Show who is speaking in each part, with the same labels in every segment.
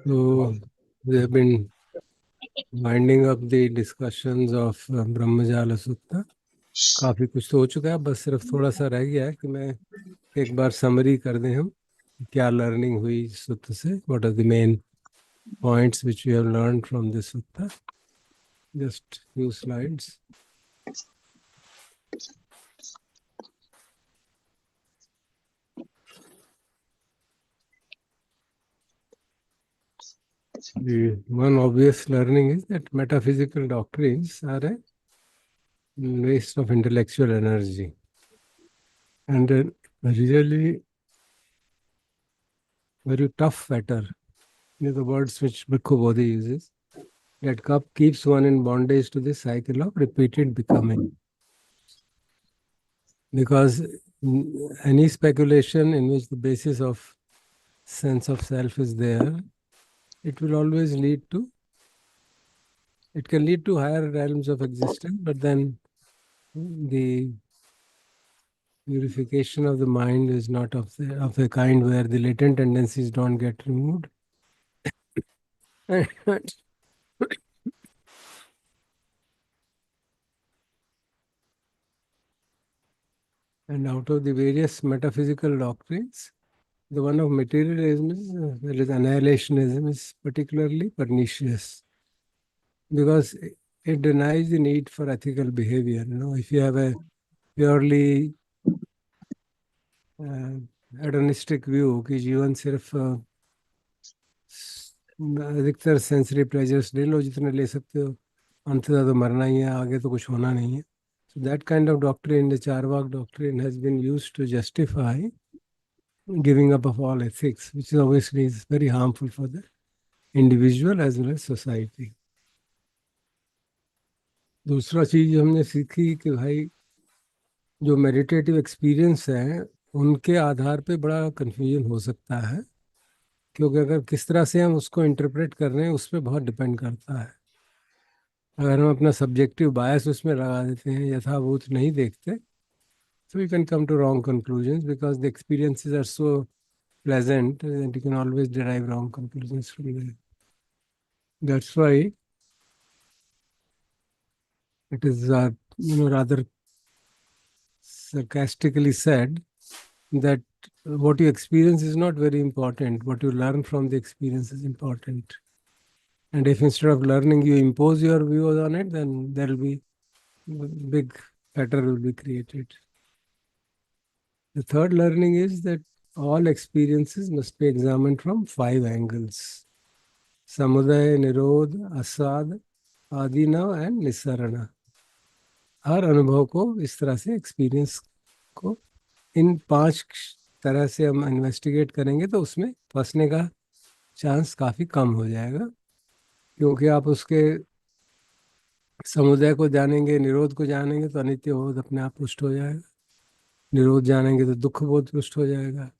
Speaker 1: So we have been winding up the discussions of ब्रह्मजाला Sutta. काफी कुछ तो हो चुका है, बस सिर्फ थोड़ा सा रह गया है कि मैं एक बार समरी कर दें हम क्या लर्निंग हुई सुत्त से. What are the main points which we have learn from this sutta. Just few slides. The one obvious learning is that metaphysical doctrines are a waste of intellectual energy and a really very tough matter. The words which Bhikkhu Bodhi uses, that cup keeps one in bondage to the cycle of repeated becoming. Because any speculation in which the basis of sense of self is there, it will always lead to, it can lead to higher realms of existence, but then the purification of the mind is not of a kind where the latent tendencies don't get removed. And out of the various metaphysical doctrines, the one of materialism is annihilationism is particularly pernicious because it denies the need for ethical behavior. If you have a purely hedonistic view कि जीवन सिर्फ अधिकतर sensory pleasures ले लो जितने ले सकते हो, अंततः तो मरना ही है, आगे तो कुछ होना नहीं है. So that kind of doctrine, the Charvak doctrine, has been used to justify giving up of all ethics, which is obviously is very harmful for the individual as well as society. दूसरा चीज हमने सीखी कि भाई जो meditative experience है उनके आधार पे बड़ा कंफ्यूजन हो सकता है, क्योंकि अगर किस तरह से हम उसको इंटरप्रेट कर रहे हैं उस पर बहुत डिपेंड करता है. अगर हम अपना सब्जेक्टिव बायस उसमें लगा देते हैं, यथाभूत नहीं देखते, so you can come to wrong conclusions because the experiences are so pleasant that you can always derive wrong conclusions from there. That's why it is rather sarcastically said that what you experience is not very important. What you learn from the experience is important. And if instead of learning you impose your views on it, then there will be big fetter will be created. The third learning is that all experiences must be examined from 5 angles: Samudaya, Nirodha, Asad, Adinav and Nisarana. हर अनुभव को इस तरह से experience को इन 5 तरह से हम investigate करेंगे तो उसमें फंसने का चांस काफ़ी कम हो जाएगा, क्योंकि आप उसके समुदाय को जानेंगे, निरोध को जानेंगे तो अनित्य बोध अपने आप पुष्ट हो जाएगा, निरोध जानेंगे तो दुख बोध पुष्ट हो जाएगा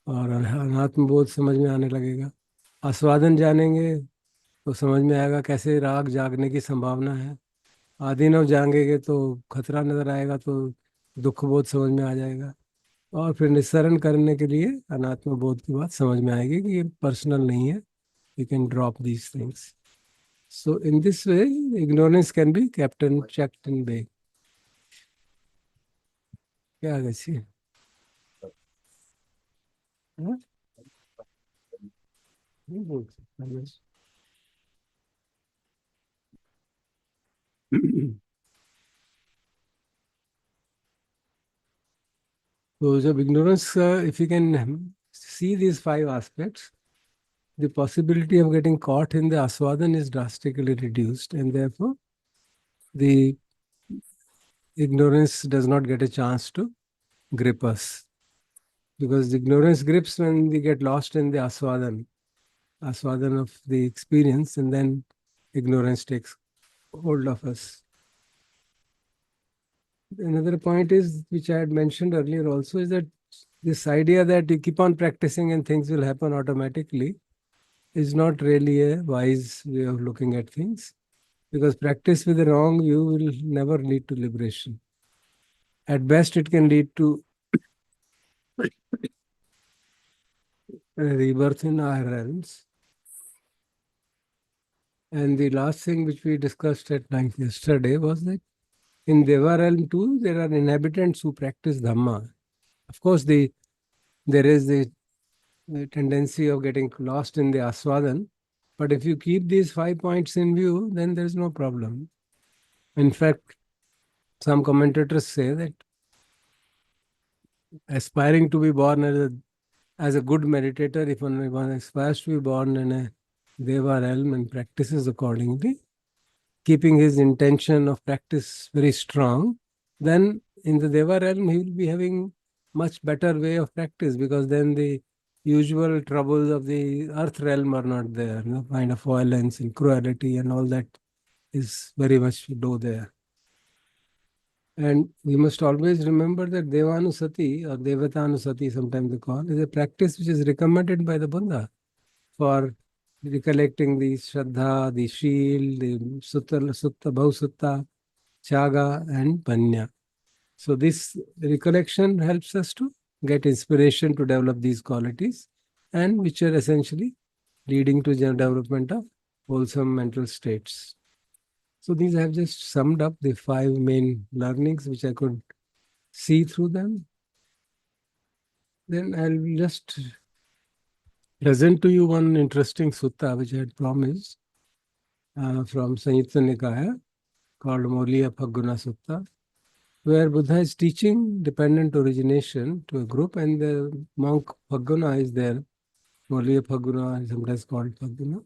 Speaker 1: और अनात्म बोध समझ में आने लगेगा. आस्वादन जानेंगे तो समझ में आएगा कैसे राग जागने की संभावना है. आदिनव जानेंगे तो खतरा नजर आएगा तो दुख बोध समझ में आ जाएगा. और फिर निस्सरण करने के लिए अनात्म बोध की बात समझ में आएगी कि ये पर्सनल नहीं है, you can drop these things. So in this way ignorance can be kept in checked in bay. क्या कैसी नहीं बोल सकता बस. तो जब ignorance, if you can see these 5 aspects, the possibility of getting caught in the aswadan is drastically reduced, and therefore the ignorance does not get a chance to grip us. Because the ignorance grips when we get lost in the aswadan of the experience, and then ignorance takes hold of us. Another point is, which I had mentioned earlier also, is that this idea that you keep on practicing and things will happen automatically is not really a wise way of looking at things, because practice with the wrong view will never lead to liberation. At best, it can lead to rebirth in our realms. And the last thing which we discussed at length yesterday was that in Deva realm too, there are inhabitants who practice Dhamma. Of course, there is the tendency of getting lost in the Aswadan. But if you keep these 5 points in view, then there's no problem. In fact, some commentators say that aspiring to be born as a good meditator, if one aspires to be born in a Deva realm and practices accordingly, keeping his intention of practice very strong, then in the Deva realm he will be having much better way of practice, because then the usual troubles of the earth realm are not there. Kind of violence and cruelty and all that is very much low there. And we must always remember that Devanusati or Devatanusati, sometimes they call, is a practice which is recommended by the Buddha for recollecting the Shraddha, the Shil, the Sutta, Bhusutta, Chaga, and Panya. So this recollection helps us to get inspiration to develop these qualities, and which are essentially leading to the development of wholesome mental states. So these I have just summed up the 5 main learnings which I could see through them. Then I'll just present to you one interesting sutta which I had promised from Samyutta Nikaya called Moliya Phaguna Sutta, where Buddha is teaching dependent origination to a group, and the monk Phaguna is there. Moliya Phaguna is sometimes called Phaguna.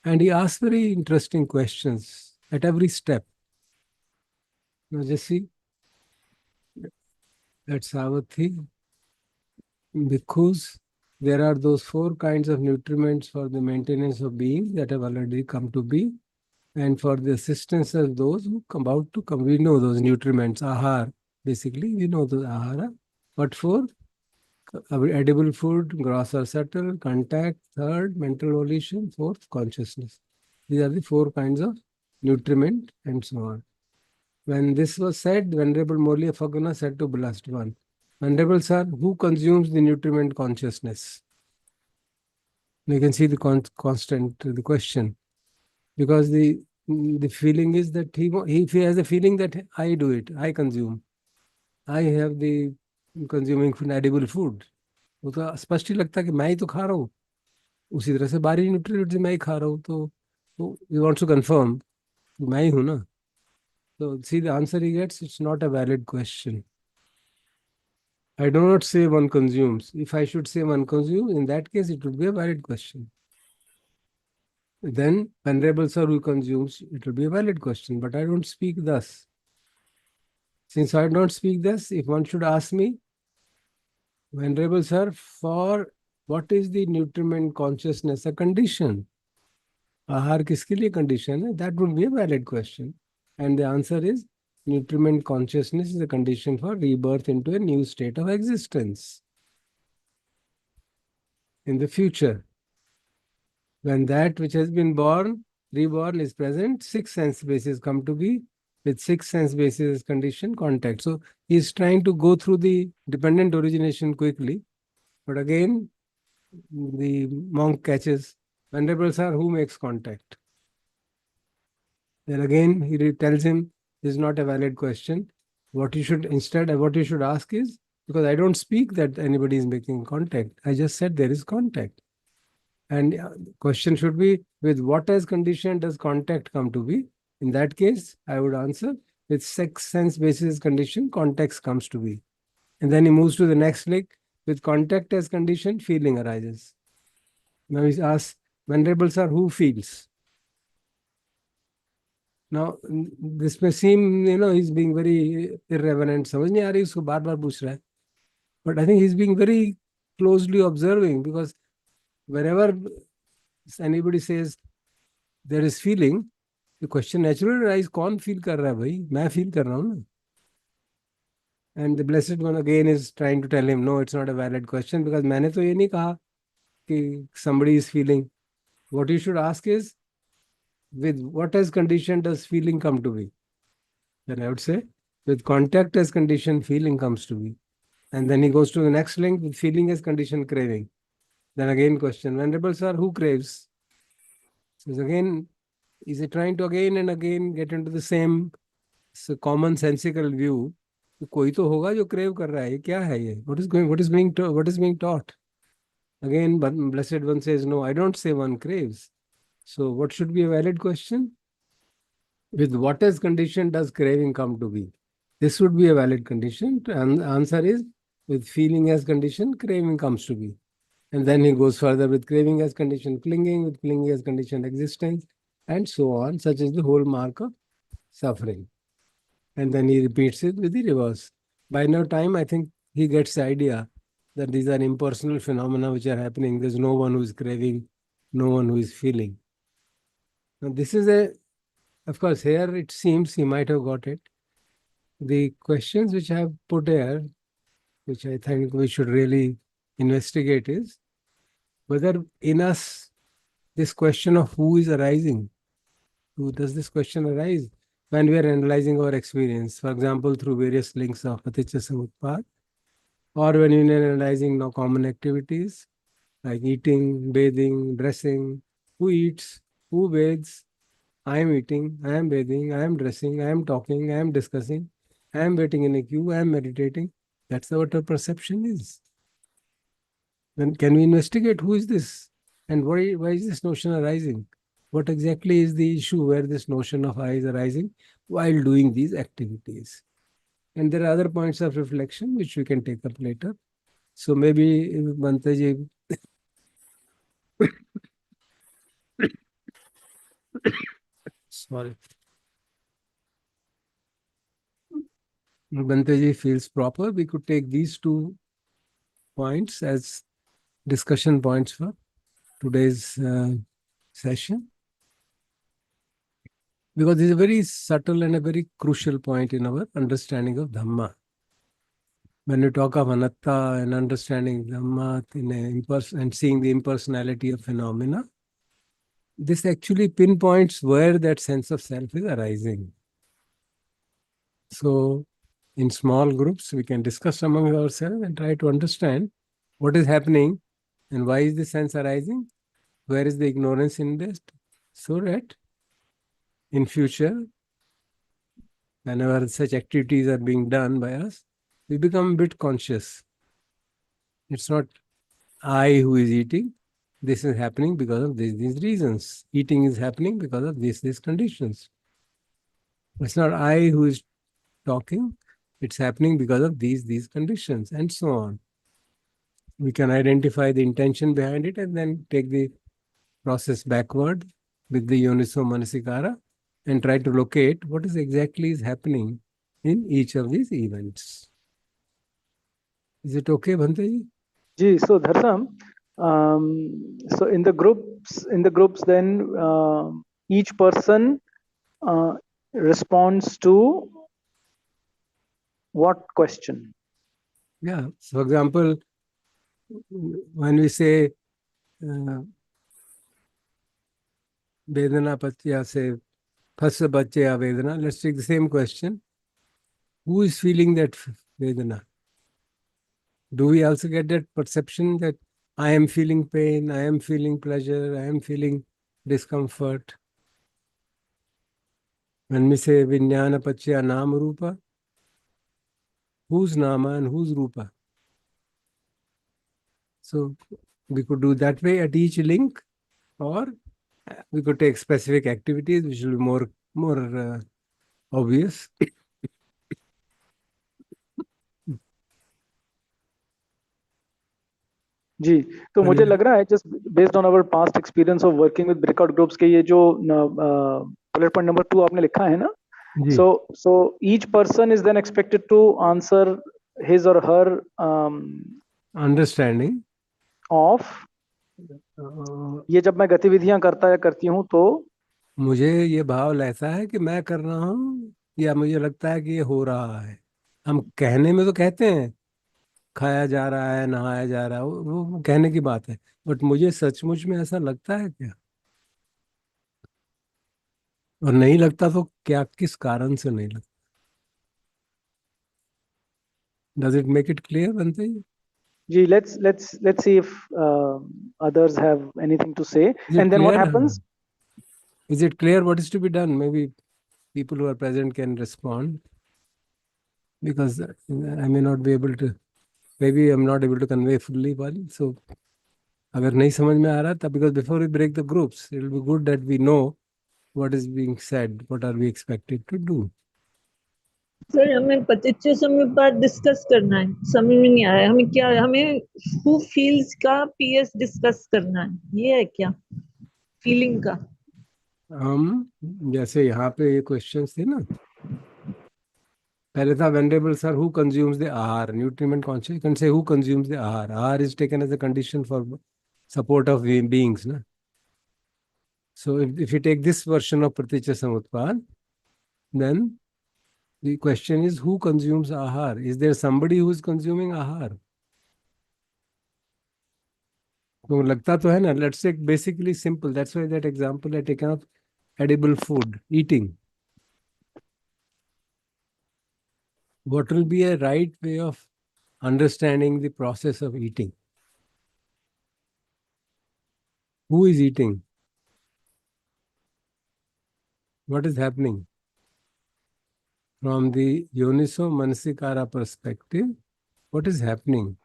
Speaker 1: And he asks very interesting questions at every step. Now just see, that's Savathi. Because there are those 4 kinds of nutriments for the maintenance of beings that have already come to be, and for the assistance of those who come about to come. We know those nutriments, ahar, basically, we know those ahara. But for edible food, gross or subtle, contact, third, mental volition, fourth, consciousness. These are the 4 kinds of nutriment and so on. When this was said, Venerable Moliya Phaguna said to Blessed One, Venerable Sir, who consumes the nutriment consciousness? You can see the constant, the question. Because the feeling is that he has a feeling that I do it, I consume. I have the consuming edible food. वो तो स्पष्ट ही लगता है कि मैं ही तो खा रहा हूँ, उसी तरह से बाहरी न्यूट्रिएंट्स मैं ही खा रहा हूँ, तो he wants to confirm मैं ही हूँ ना. So see the answer he gets, it's not a valid question. I do not say one consumes. If I should say one consumes, in that case it would be a valid question. Then Venerable Sir, who consumes, it will be a valid question, but I don't speak thus. Since I don't speak thus, if one should ask me, Venerable Sir, for what is the nutriment consciousness a condition? Ahar kiske liye condition hai? That would be a valid question. And the answer is, nutriment consciousness is a condition for rebirth into a new state of existence in the future. When that which has been reborn is present, 6 sense bases come to be. With 6 sense bases condition contact. So he is trying to go through the dependent origination quickly. But again, the monk catches, Venerable Sir, who makes contact? Then again, he tells him, this is not a valid question. What you should ask is, because I don't speak that anybody is making contact. I just said there is contact. And the question should be, with what as condition does contact come to be? In that case, I would answer, with 6 sense basis condition, context comes to be. And then he moves to the next link. With contact as condition, feeling arises. Now he asks, Venerable Sir, who feels? Now, this may seem, he's being very irreverent. समझ नहीं आ रही उसको बार-बार पूछ रहा है. But I think he's being very closely observing, because wherever anybody says there is feeling, the question naturally arises, कौन feel कर रहा है भाई? मैं feel कर रहा हूँ ना. And the Blessed One again is trying to tell him, no, it's not a valid question, because मैंने तो ये नहीं कहा कि somebody is feeling. What you should ask is, with what as condition does feeling come to be? Then I would say, with contact as condition, feeling comes to be. And then he goes to the next link, with feeling as condition, craving. Then again question, Venerable Sir, who craves? So again, is it trying to again and again get into the same common sensical view? कोई तो होगा जो crave कर रहा है, ये क्या है ये? What is being taught? Again, but Blessed One says, no, I don't say one craves. So what should be a valid question? With what as condition does craving come to be? This would be a valid condition. And the answer is, with feeling as condition, craving comes to be. And then he goes further with craving as condition, clinging, with clinging as condition, existence, and so on, such as the whole mark of suffering. And then he repeats it with the reverse. By no time, I think he gets the idea that these are impersonal phenomena which are happening. There's no one who is craving, no one who is feeling. Now, this is of course, here it seems he might have got it. The questions which I have put here, which I think we should really investigate, is whether in us this question of who is arising, who does this question arise when we are analyzing our experience, for example, through various links of Paticca Samutpad, or when we are analyzing no common activities like eating, bathing, dressing, who eats, who bathes, I am eating, I am bathing, I am dressing, I am talking, I am discussing, I am waiting in a queue, I am meditating. That's what our perception is. Then can we investigate who is this and why is this notion arising? What exactly is the issue where this notion of I is arising while doing these activities? And there are other points of reflection which we can take up later. So maybe Bantaji, sorry, Bantaji feels proper, we could take these 2 points as discussion points for today's session, because this is a very subtle and a very crucial point in our understanding of Dhamma. When you talk of anatta and understanding Dhamma and seeing the impersonality of phenomena, this actually pinpoints where that sense of self is arising. So in small groups, we can discuss among ourselves and try to understand what is happening and why is the sense arising, where is the ignorance in this, so that in future, whenever such activities are being done by us, we become a bit conscious. It's not I who is eating. This is happening because of these reasons. Eating is happening because of these conditions. It's not I who is talking. It's happening because of these conditions, and so on. We can identify the intention behind it and then take the process backward with the Yoniso Manasikara and try to locate what is exactly is happening in each of these events. Is it okay, Bhantaji?
Speaker 2: Ji, so Dharsam, so in the groups, then each person responds to what question?
Speaker 1: Yeah. So, for example, when we say Vedana Patya se Phasa Bachya Vedana, let's take the same question. Who is feeling that Vedana? Do we also get that perception that I am feeling pain, I am feeling pleasure, I am feeling discomfort? When we say Vijnana Pachya Nama Rupa, whose Nama and whose Rupa? So we could do that way at each link, or we could take specific activities which will be more obvious.
Speaker 2: जी, तो मुझे लग रहा है just based on our past experience of working with breakout groups के ये जो bullet point number 2 आपने लिखा है ना, so each person is then expected to answer his or her
Speaker 1: understanding
Speaker 2: of ये जब मैं गतिविधियां करता या करती हूँ तो
Speaker 1: मुझे ये भाव ऐसा है कि मैं कर रहा हूँ या मुझे लगता है कि ये हो रहा है। हम कहने में तो कहते हैं खाया जा रहा है, नहाया जा रहा है, वो कहने की बात है, बट मुझे सचमुच में ऐसा लगता है क्या? और नहीं लगता तो क्या, किस कारण से नहीं लगता? Does it make it clear, बनते ही?
Speaker 2: Ji, let's see if others have anything to say.
Speaker 1: Is it
Speaker 2: And then what
Speaker 1: clear?
Speaker 2: happens?
Speaker 1: Is it clear what is to be done? Maybe people who are present can respond, because I may not be able to. Maybe I'm not able to convey fully well. So, अगर नहीं समझ में आ रहा था, because before we break the groups, it will be good that we know what is being said, what are we expected to do.
Speaker 3: Sir हमें पतिच्य समुपपाद discuss करना है, समझ में नहीं आया हमें क्या, हमें हु फील्स का पीएस डिस्कस करना है, ये है क्या फीलिंग का?
Speaker 1: हम जैसे यहाँ पे ये क्वेश्चंस थे ना, पहले था venerable sir, who consumes the ahar, nutriment conscious, you can say who consumes the ahar. Ahar is taken as a condition for support of beings, na? So if you take this version of praticya samutpad, then the question is, who consumes ahar? Is there somebody who is consuming ahar? तो लगता तो है ना. Let's take basically simple. That's why that example I taken of edible food, eating. What will be a right way of understanding the process of eating? Who is eating? What is happening? From the Yoniso Manasikara perspective, what is happening?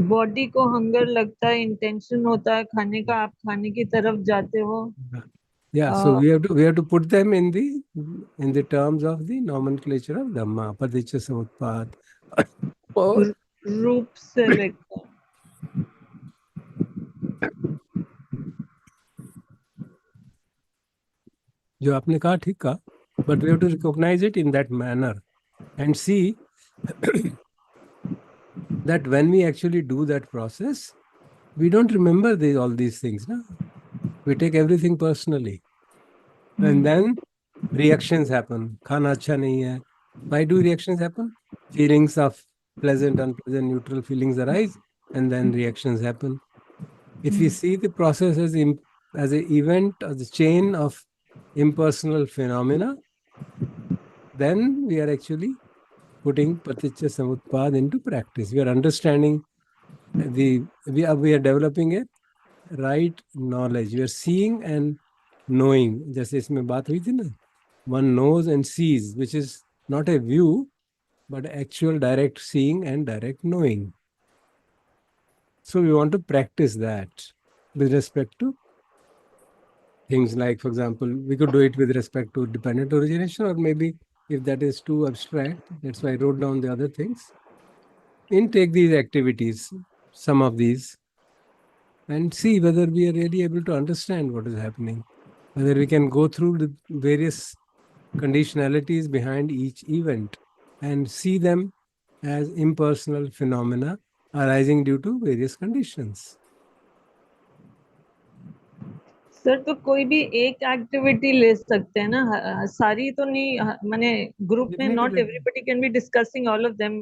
Speaker 3: Body को hunger लगता है, intention होता है खाने का, आप खाने की तरफ जाते हो.
Speaker 1: Yeah, so we have to put them in the terms of the nomenclature of Dhamma, Paticca Samutpad. Or
Speaker 3: रूप से लेकर
Speaker 1: जो आपने कहा ठीक कहा, but we have to recognize it in that manner and see that when we actually do that process, we don't remember all these things. No? We take everything personally. And then reactions happen. Khana acha nahi hai. Why do reactions happen? Feelings of pleasant, unpleasant, neutral feelings arise, and then reactions happen. If we see the process as an event, as a chain of impersonal phenomena, then we are actually putting Paticca Samutpad into practice. We are understanding we are developing a right knowledge. We are seeing and knowing. जैसे इसमें बात हुई थी ना, one knows and sees, which is not a view, but actual direct seeing and direct knowing. So we want to practice that with respect to things like, for example, we could do it with respect to dependent origination, or maybe if that is too abstract, that's why I wrote down the other things. And take these activities, some of these, and see whether we are really able to understand what is happening, whether we can go through the various conditionalities behind each event and see them as impersonal phenomena arising due to various conditions.
Speaker 3: Sir तो कोई भी एक activity ले सकते हैं ना, सारी तो नहीं, माने ग्रुप में not everybody can be discussing all of them.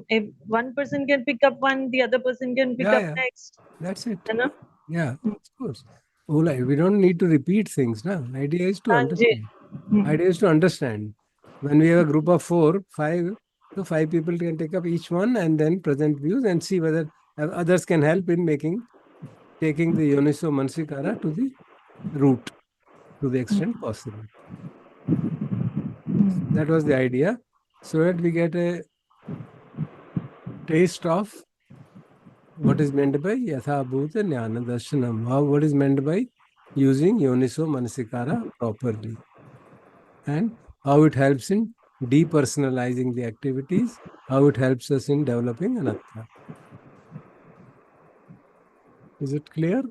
Speaker 3: One person can pick up one, the other person can pick up next.
Speaker 1: That's it.
Speaker 3: है ना?
Speaker 1: Yeah, of course. We don't need to repeat things. No? Idea is to understand. Idea is to understand. When we have a group of 4, 5, so 5 people can take up each one and then present views and see whether others can help in taking the Yoniso Mansikara to the root to the extent possible. That was the idea, so that we get a taste of what is meant by Yathabhuta Jnana Darshanam, what is meant by using Yoniso Manasikara properly, and how it helps in depersonalizing the activities, how it helps us in developing anatta. Is it clear?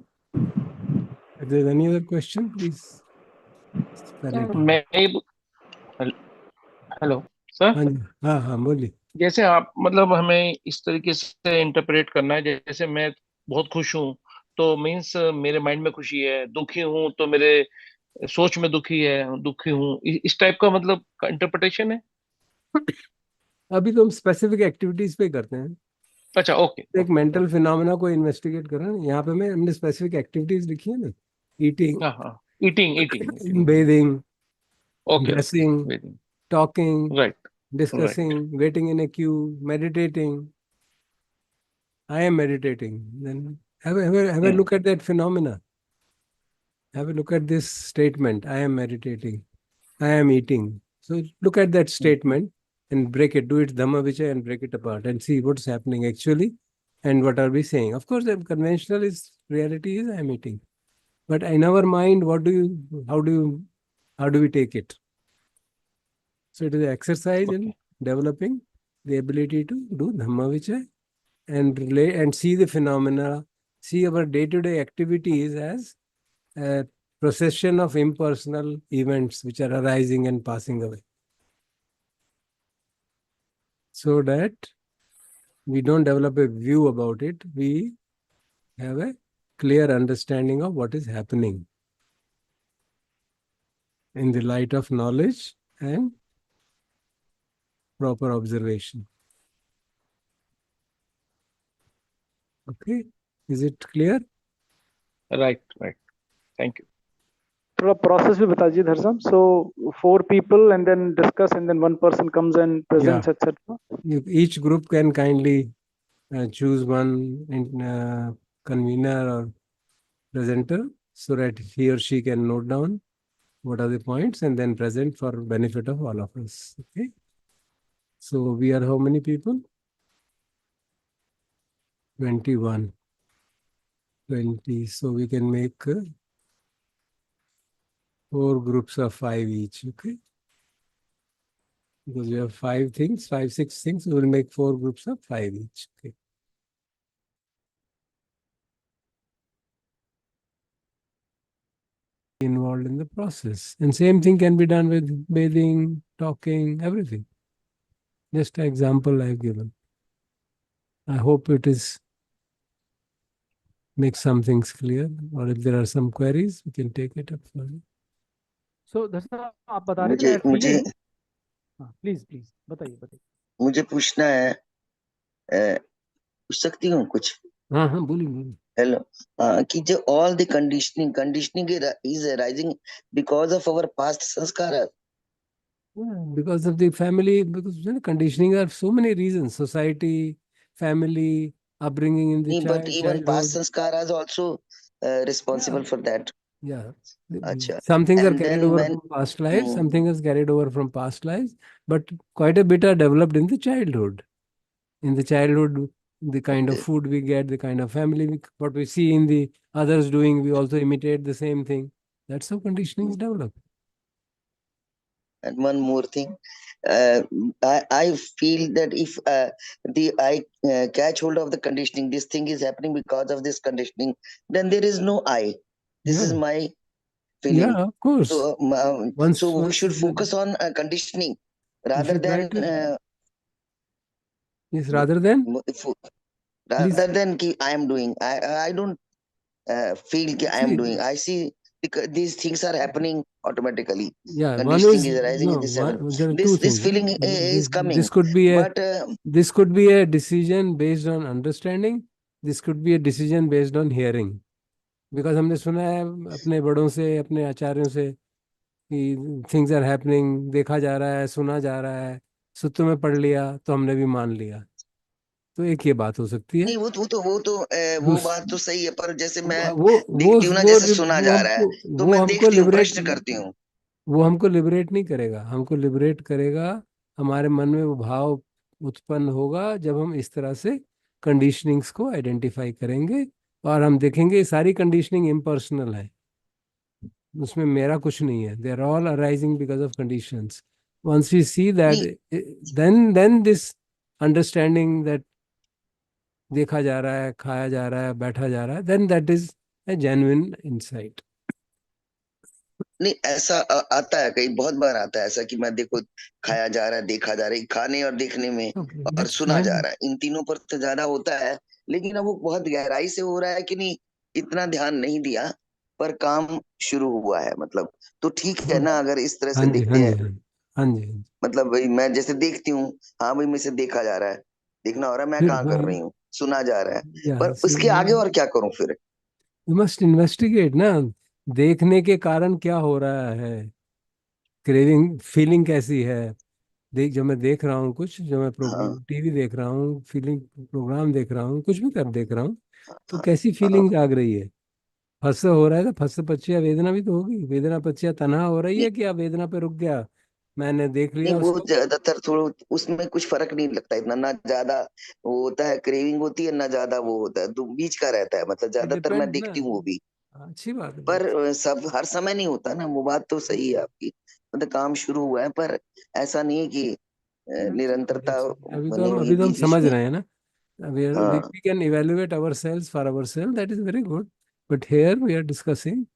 Speaker 1: If there's any other question, please spell it.
Speaker 4: Hello sir.
Speaker 1: हाँ हाँ बोलिए.
Speaker 4: जैसे आप मतलब हमें इस तरीके से इंटरप्रेट करना है, जैसे मैं बहुत खुश हूँ तो मीन्स मेरे माइंड में खुशी है, दुखी हूँ तो मेरे सोच में दुखी हूँ, इस टाइप का मतलब इंटरप्रिटेशन है.
Speaker 1: अभी तो हम स्पेसिफिक एक्टिविटीज पे करते हैं.
Speaker 4: अच्छा, ओके.
Speaker 1: एक मेंटल फिनोमेना को इन्वेस्टिगेट कर रहे हैं. यहाँ पे हमने स्पेसिफिक एक्टिविटीज लिखी है ना, eating,
Speaker 4: eating,
Speaker 1: bathing,
Speaker 4: okay,
Speaker 1: dressing, talking,
Speaker 4: right,
Speaker 1: discussing, waiting in a queue, meditating. I am meditating. Then have a look at that phenomena. Have a look at this statement. I am meditating. I am eating. So look at that statement and break it. Do it Dhamma Vichay and break it apart and see what's happening actually and what are we saying. Of course, the conventional is reality is I am eating. But in our mind, how do we take it? So it is an exercise in developing the ability to do Dhamma Vichay and relate and see the phenomena, see our day-to-day activities as a procession of impersonal events which are arising and passing away. So that we don't develop a view about it, we have a clear understanding of what is happening in the light of knowledge and proper observation. Okay, is it clear?
Speaker 4: Right. Thank you.
Speaker 2: थोड़ा process भी बता दीजिए धरसम. So 4 people and then discuss and then one person comes and presents, etc.
Speaker 1: Each group can kindly choose one convener or presenter so that he or she can note down what are the points and then present for benefit of all of us. Okay. So we are how many people? 21. 20. So we can make 4 groups of 5 each. Okay. Because we have 5 things, 5, 6 things. We will make 4 groups of 5 each. Okay. Involved in the process. And same thing can be done with bathing, talking, everything. Just an example I've given. I hope it is make some things clear, or if there are some queries, we can take it up further.
Speaker 2: So धरसम आप बता रहे थे I feel. हाँ, please बताइए.
Speaker 5: मुझे पूछना है, पूछ सकती हूँ कुछ?
Speaker 1: हाँ बोलिए.
Speaker 5: हेलो. कि जो all the conditioning is arising because of our past sanskara.
Speaker 1: Yeah, because of the family, because conditioning are so many reasons: society, family, upbringing in the
Speaker 5: But even past
Speaker 1: childhood.
Speaker 5: sanskara is also responsible for that.
Speaker 1: Yeah.
Speaker 5: Achha.
Speaker 1: Some things are
Speaker 5: And
Speaker 1: carried
Speaker 5: then
Speaker 1: over
Speaker 5: when
Speaker 1: from past lives, something is carried over from past lives, but quite a bit are developed in the childhood. In the childhood, the kind of food we get, the kind of family, what we see in the others doing, we also imitate the same thing. That's how conditioning is developed.
Speaker 5: And one more thing, I feel that if I catch hold of the conditioning, this thing is happening because of this conditioning, then there is no I. This is my feeling.
Speaker 1: Yeah, of course.
Speaker 5: So, so we should focus on conditioning rather than
Speaker 1: yes, rather than
Speaker 5: ki I am doing. I don't feel ki I am doing. I see because these things are happening automatically.
Speaker 1: Yeah,
Speaker 5: Conditioning is arising in this
Speaker 1: there are
Speaker 5: this
Speaker 1: two things.
Speaker 5: feeling is coming.
Speaker 1: This could be
Speaker 5: but
Speaker 1: this could be a decision based on understanding. This could be a decision based on hearing. Because हमने सुना है अपने बड़ों से, अपने आचार्यों से कि things are happening, देखा जा रहा है, सुना जा रहा है, सूत्रों में पढ़ लिया तो हमने भी मान लिया. तो एक ये बात हो सकती है.
Speaker 5: नहीं, वो बात तो सही है, पर जैसे मैं
Speaker 1: वो
Speaker 5: देखती हूँ ना, जैसे सुना जा रहा है तो मैं देखती हूँ, प्रश्न करती हूँ.
Speaker 1: वो हमको लिबरेट नहीं करेगा. हमको लिबरेट करेगा, हमारे मन में वो भाव उत्पन्न होगा जब हम इस तरह से कंडीशनिंग्स को आइडेंटिफाई करेंगे और हम देखेंगे सारी कंडीशनिंग इम्पर्सनल है, उसमें मेरा कुछ नहीं है. They are all arising because of conditions. Once we see that, then this understanding that देखा जा रहा है, खाया जा रहा है, बैठा जा रहा है, then that is a genuine insight.
Speaker 5: नहीं, ऐसा आता है, कई बहुत बार आता है ऐसा कि मैं देखो खाया जा रहा है, देखा जा रहा है, खाने और देखने में और सुना जा रहा है, इन तीनों पर तो ज्यादा होता है. लेकिन अब वो बहुत गहराई से हो रहा है कि नहीं, इतना ध्यान नहीं दिया, पर काम शुरू हुआ है. मतलब तो ठीक है ना, अगर इस तरह से देखते हैं.
Speaker 1: हाँ जी.
Speaker 5: मतलब भाई मैं जैसे देखती हूँ, हाँ भाई मेरे से देखा जा रहा है, देखना हो रहा है, मैं कहाँ कर रही हूँ, सुना जा रहा है, पर उसके आगे और क्या करूं फिर?
Speaker 1: यू मस्ट इन्वेस्टिगेट ना, देखने के कारण क्या हो रहा है, क्रेविंग फीलिंग कैसी है, जब मैं देख रहा हूँ कुछ, जो मैं
Speaker 5: हाँ
Speaker 1: टीवी देख रहा हूँ, फीलिंग प्रोग्राम देख रहा हूँ, कुछ भी कर देख रहा हूँ, तो
Speaker 5: हाँ
Speaker 1: कैसी
Speaker 5: हाँ।
Speaker 1: फीलिंग जाग रही है? फस हो रहा है तो फस पच्चिया वेदना भी तो होगी। वेदना पच्चिया तन्हा हो रही
Speaker 5: नहीं
Speaker 1: है कि आप वेदना पे रुक गया, मैंने देख
Speaker 5: नहीं,
Speaker 1: लिया
Speaker 5: वो
Speaker 1: उसको।
Speaker 5: ज्यादातर थोड़ा उसमें कुछ फर्क नहीं लगता इतना, ना ज्यादा वो होता है, क्रेविंग होती है ना ज्यादा वो होता है, बीच का रहता है, मतलब
Speaker 1: इट
Speaker 5: ज्यादातर मैं
Speaker 1: डिपेंड ना।
Speaker 5: देखती हूँ वो भी।
Speaker 1: अच्छी बात है
Speaker 5: पर
Speaker 1: बहुत।
Speaker 5: सब हर समय नहीं होता ना, वो बात तो सही है आपकी, मतलब काम शुरू हुआ है पर ऐसा नहीं है कि
Speaker 1: अच्छी बात है,
Speaker 5: निरंतरता
Speaker 1: अच्छी बात है।
Speaker 5: बनी हुई है
Speaker 1: अभी तो हम
Speaker 5: बीच बीच
Speaker 1: समझ
Speaker 5: में।
Speaker 1: रहे हैं ना। we
Speaker 5: हाँ
Speaker 1: can evaluate ourselves for ourselves, that is very good, but here we are discussing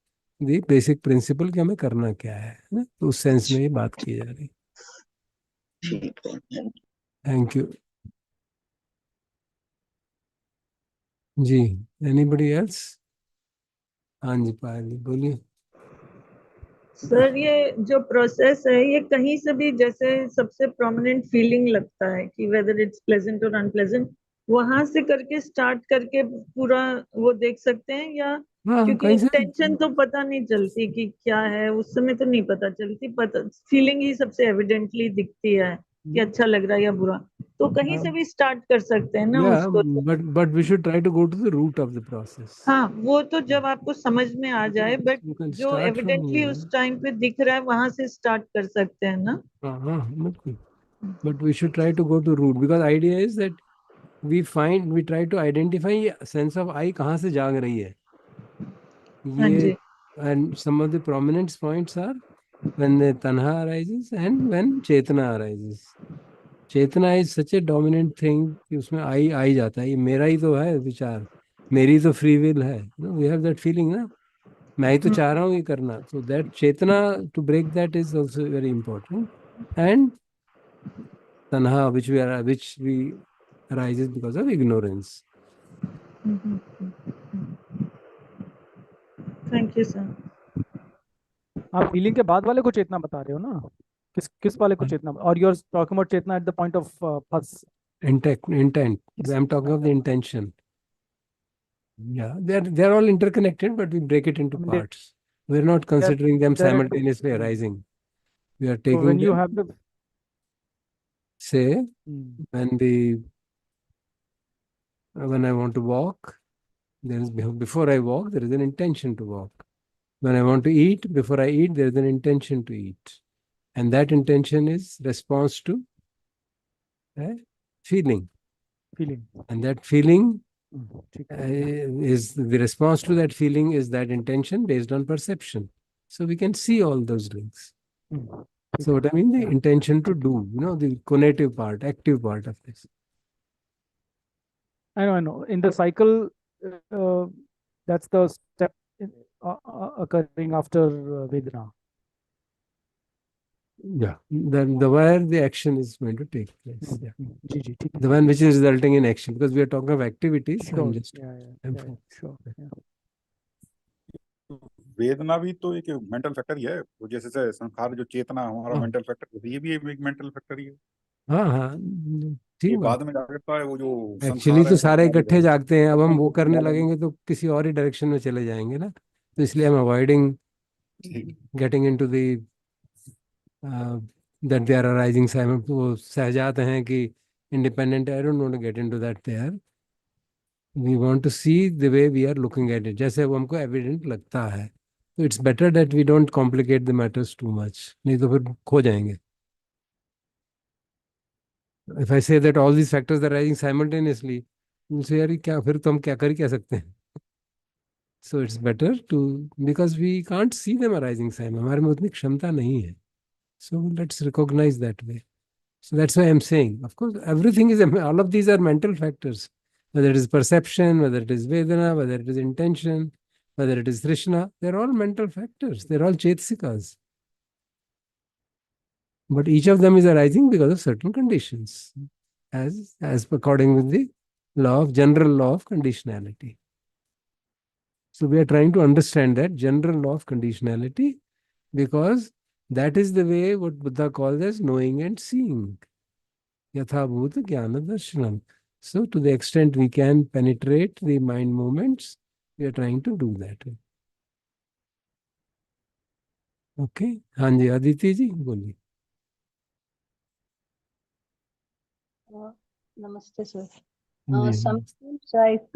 Speaker 1: the basic principle कि हमें करना क्या है ना? तो उस सेंस में ये बात की जा रही।
Speaker 5: ठीक है।
Speaker 1: Thank you ji. Anybody else? हाँ जी, पायल जी बोलिए।
Speaker 3: सर ये जो प्रोसेस है ये कहीं से भी जैसे सबसे प्रोमिनेंट फीलिंग लगता है कि वेदर इट्स प्लेजेंट और अनप्लेजेंट, वहां से करके स्टार्ट करके पूरा वो देख सकते हैं, या
Speaker 1: हाँ,
Speaker 3: क्योंकि
Speaker 1: कहीं से।
Speaker 3: इंटेंशन तो पता नहीं चलती कि क्या है उस समय, तो नहीं पता चलती, पता फीलिंग ही सबसे एविडेंटली दिखती है कि अच्छा लग रहा है या बुरा, तो कहीं से भी स्टार्ट कर सकते हैं ना
Speaker 1: या
Speaker 3: उसको।
Speaker 1: But we should try to go to the root of the process.
Speaker 3: हाँ वो तो जब आपको समझ में आ जाए, बट
Speaker 1: यू कैन
Speaker 3: जो
Speaker 1: स्टार्ट फ्रॉम
Speaker 3: एविडेंटली
Speaker 1: हियर।
Speaker 3: उस टाइम पे दिख रहा है वहां से स्टार्ट कर सकते हैं ना।
Speaker 1: हाँ हाँ, बिल्कुल। But we should try to go to root, because idea is that we try to identify sense of I कहाँ से जाग रही है
Speaker 3: हाँ
Speaker 1: ये।
Speaker 3: जी।
Speaker 1: And some of the prominent points are when the tanha arises and when chetana arises. Chetana is such a dominant thing कि उसमें आई जाता है, ये मेरा ही तो है विचार, मेरी तो फ्री विल है, वी हैव दैट फीलिंग ना, मैं ही तो चाह रहा हूँ ये करना। So that chetana, to break that is also very important. And tanha which we arises because of ignorance.
Speaker 3: Thank you sir.
Speaker 2: आप फीलिंग के बाद वाले को चेतना बता रहे हो ना? किस किस वाले को चेतना, और you are talking about chetana at the point of first?
Speaker 1: Intent. I'm talking of the intention. Yeah, they're all interconnected, but we break it into
Speaker 2: I mean
Speaker 1: parts. We're not considering them
Speaker 2: they're
Speaker 1: simultaneously arising. We are
Speaker 2: so
Speaker 1: taking
Speaker 2: when you
Speaker 1: them,
Speaker 2: have the
Speaker 1: say,
Speaker 2: Hmm.
Speaker 1: when I want to walk, there is before I walk, there is an intention to walk. When I want to eat, before I eat, there is an intention to eat. And that intention is response to a feeling.
Speaker 2: feeling.
Speaker 1: And that feeling
Speaker 2: ठीक है।
Speaker 1: is the response to that feeling is that intention based on perception. So we can see all those links.
Speaker 2: ठीक
Speaker 1: So
Speaker 2: है।
Speaker 1: what I mean, the
Speaker 2: Yeah.
Speaker 1: intention to do, the conative part, active part of this.
Speaker 2: I know. In the cycle, uh, that's the step occurring after Vedana.
Speaker 1: Yeah, then the where the action is going to take place. Yeah,
Speaker 2: जी जी ठीक है।
Speaker 1: the one which is resulting in action, because we are talking of activities. I'm
Speaker 2: Sure.
Speaker 1: just
Speaker 2: Yeah, sure. Yeah.
Speaker 6: वेदना भी तो एक mental factor ही है, वो जैसे से संसार जो चेतना हमारा
Speaker 1: हाँ
Speaker 6: मेंटल फैक्टर, ये भी एक मेंटल फैक्टर ही है।
Speaker 1: हाँ हाँ,
Speaker 6: ये
Speaker 1: ठीक बात।
Speaker 6: बाद में जागता है, वो जो
Speaker 1: एक्चुअली
Speaker 6: संसार
Speaker 1: तो
Speaker 6: है
Speaker 1: सारे
Speaker 6: हमारे
Speaker 1: इकट्ठे जागते हैं, अब हम
Speaker 6: बचपन
Speaker 1: वो
Speaker 6: से
Speaker 1: करने
Speaker 6: बालक।
Speaker 1: लगेंगे तो किसी और ही डायरेक्शन में चले जाएंगे ना। तो इसलिए हम अवॉइडिंग
Speaker 6: ठीक।
Speaker 1: Getting into the that they are arising simultaneously. वो सहजात हैं कि independent, I don't want to get into that there. We want to see the way we are looking at it, जैसे वो हमको evident लगता है। तो it's better that we don't complicate the matters too much, नहीं तो फिर खो जाएंगे। If I say that all these factors are arising simultaneously, you'll say यार ये क्या, फिर तो हम क्या कर ही क्या सकते हैं। So it's better to, because we can't see them arising simultaneously, हमारे में उतनी क्षमता नहीं है। So let's recognize that way. So that's why I'm saying, of course, everything is, all of these are mental factors, whether it is perception, whether it is Vedana, whether it is intention, whether it is Krishna, they're all mental factors. They're all Chetasikas. But each of them is arising because of certain conditions, as according with the general law of conditionality. So we are trying to understand that general law of conditionality, because that is the way what Buddha calls as knowing and seeing. Yathabhut Jnana Darshanam. So, to the extent we can penetrate the mind movements, we are trying to do that. Okay? हाँ जी, अदिति जी बोलिए।
Speaker 7: Namaste, sir.
Speaker 1: Ji
Speaker 7: Sometimes I